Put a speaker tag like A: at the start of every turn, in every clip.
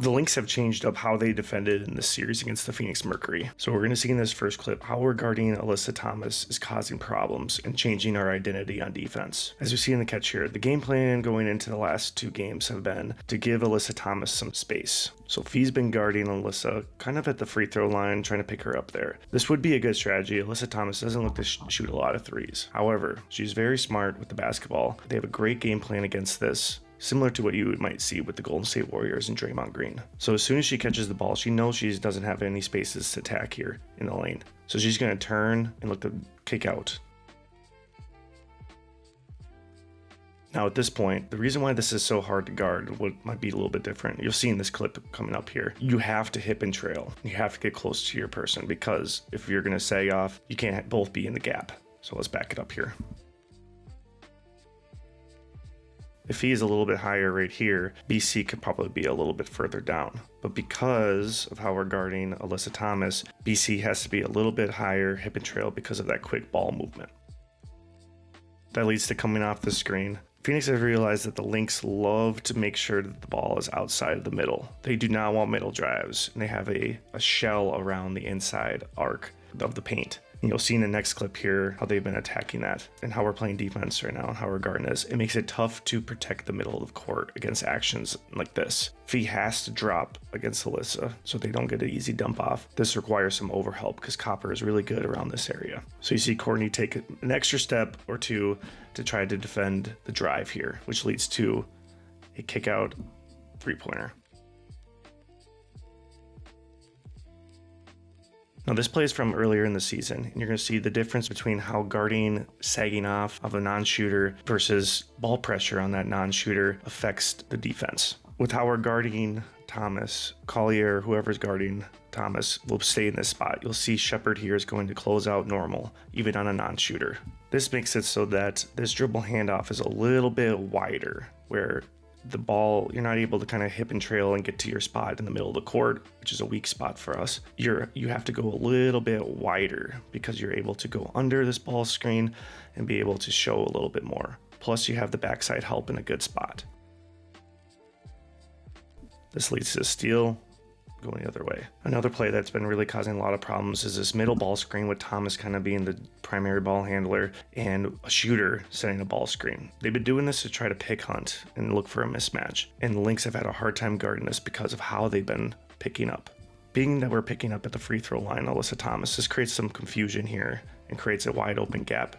A: The Lynx have changed up how they defended in this series against the Phoenix Mercury. So we're going to see in this first clip how we're guarding Alyssa Thomas is causing problems and changing our identity on defense. As you see in the catch here, the game plan going into the last two games have been to give Alyssa Thomas some space. So Fee's been guarding Alyssa kind of at the free throw line, trying to pick her up there. This would be a good strategy. Alyssa Thomas doesn't look to shoot a lot of threes. However, she's very smart with the basketball. They have a great game plan against this, similar to what you might see with the Golden State Warriors and Draymond Green. So as soon as she catches the ball, she knows she doesn't have any spaces to attack here in the lane. So she's going to turn and look to kick out. Now at this point, the reason why this is so hard to guard, what might be a little bit different, you'll see in this clip coming up here, you have to hip and trail. You have to get close to your person, because if you're going to sag off, you can't both be in the gap. So let's back it up here. If he is a little bit higher right here, BC could probably be a little bit further down. But because of how we're guarding Alyssa Thomas, BC has to be a little bit higher hip and trail because of that quick ball movement. That leads to coming off the screen. Phoenix has realized that the Lynx love to make sure that the ball is outside of the middle. They do not want middle drives, and they have a shell around the inside arc of the paint. And you'll see in the next clip here how they've been attacking that and how we're playing defense right now and how we're guarding this. It makes it tough to protect the middle of the court against actions like this. Fee has to drop against Alyssa so they don't get an easy dump off. This requires some overhelp because Copper is really good around this area. So you see Courtney take an extra step or two to try to defend the drive here, which leads to a kick out three-pointer. Now this play is from earlier in the season, and you're going to see the difference between how guarding sagging off of a non-shooter versus ball pressure on that non-shooter affects the defense. With how we're guarding Thomas, Collier, whoever's guarding Thomas, will stay in this spot. You'll see Shepard here is going to close out normal, even on a non-shooter. This makes it so that this dribble handoff is a little bit wider, where the ball, you're not able to kind of hip and trail and get to your spot in the middle of the court, which is a weak spot for us. You have to go a little bit wider because you're able to go under this ball screen and be able to show a little bit more. Plus you have the backside help in a good spot. This leads to a steal, going the other way. Another play that's been really causing a lot of problems is this middle ball screen with Thomas kind of being the primary ball handler and a shooter setting a ball screen. They've been doing this to try to pick hunt and look for a mismatch, and the Lynx have had a hard time guarding this because of how they've been picking up. Being that we're picking up at the free throw line, Alyssa Thomas, this creates some confusion here and creates a wide open gap.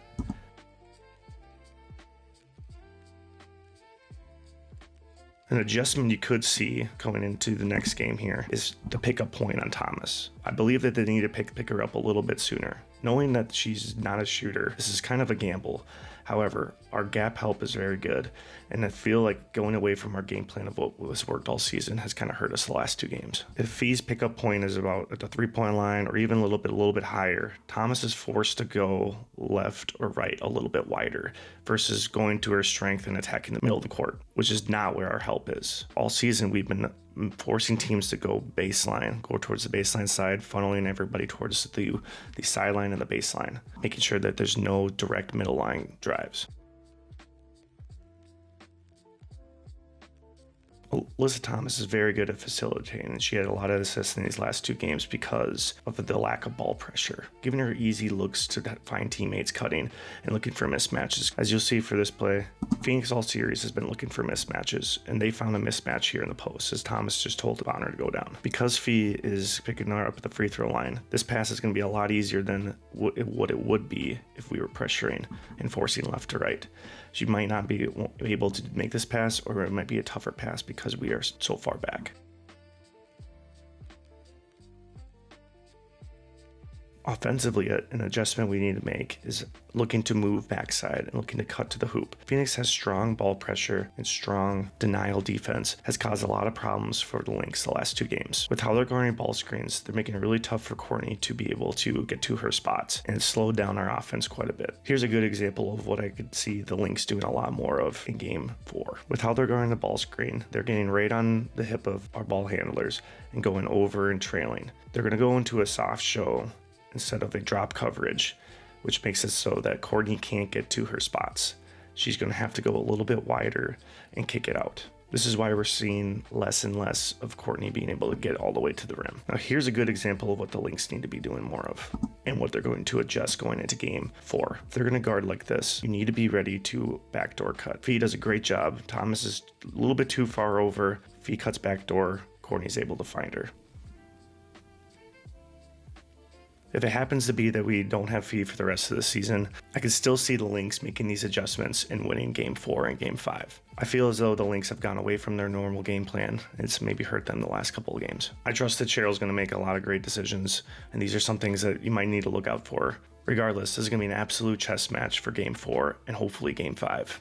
A: An adjustment you could see going into the next game here is the pickup point on Thomas. I believe that they need to pick her up a little bit sooner. Knowing that she's not a shooter, this is kind of a gamble. However, our gap help is very good, and I feel like going away from our game plan of what was worked all season has kind of hurt us the last two games. If Fee's pickup point is about at the three-point line or even a little bit higher, Thomas is forced to go left or right a little bit wider versus going to her strength and attacking the middle of the court, which is not where our help is. All season, we've been forcing teams to go baseline, go towards the baseline side, funneling everybody towards the sideline and the baseline, making sure that there's no direct middle line drives. Alyssa Thomas is very good at facilitating, and she had a lot of assists in these last two games because of the lack of ball pressure, giving her easy looks to find teammates cutting and looking for mismatches. As you'll see for this play, Phoenix all series has been looking for mismatches, and they found a mismatch here in the post as Thomas just told Bonner to go down. Because Fee is picking her up at the free throw line, this pass is going to be a lot easier than what it would be if we were pressuring and forcing left to right. She might not be able to make this pass, or it might be a tougher pass because we are so far back. Offensively, an adjustment we need to make is looking to move backside and looking to cut to the hoop. Phoenix has strong ball pressure and strong denial defense, has caused a lot of problems for the Lynx the last two games. With how they're guarding ball screens, they're making it really tough for Courtney to be able to get to her spots, and it's slowed down our offense quite a bit. Here's a good example of what I could see the Lynx doing a lot more of in game 4. With how they're guarding the ball screen, they're getting right on the hip of our ball handlers and going over and trailing. They're going to go into a soft show instead of a drop coverage, which makes it so that Courtney can't get to her spots. She's going to have to go a little bit wider and kick it out. This is why we're seeing less and less of Courtney being able to get all the way to the rim. Now, here's a good example of what the Lynx need to be doing more of and what they're going to adjust going into game 4. If they're going to guard like this, you need to be ready to backdoor cut. Fee does a great job. Thomas is a little bit too far over. Fee cuts backdoor. Courtney's able to find her. If it happens to be that we don't have Fee for the rest of the season, I can still see the Lynx making these adjustments and winning game 4 and game 5. I feel as though the Lynx have gone away from their normal game plan. It's maybe hurt them the last couple of games. I trust that Cheryl's going to make a lot of great decisions, and these are some things that you might need to look out for. Regardless, this is going to be an absolute chess match for game 4 and hopefully game 5.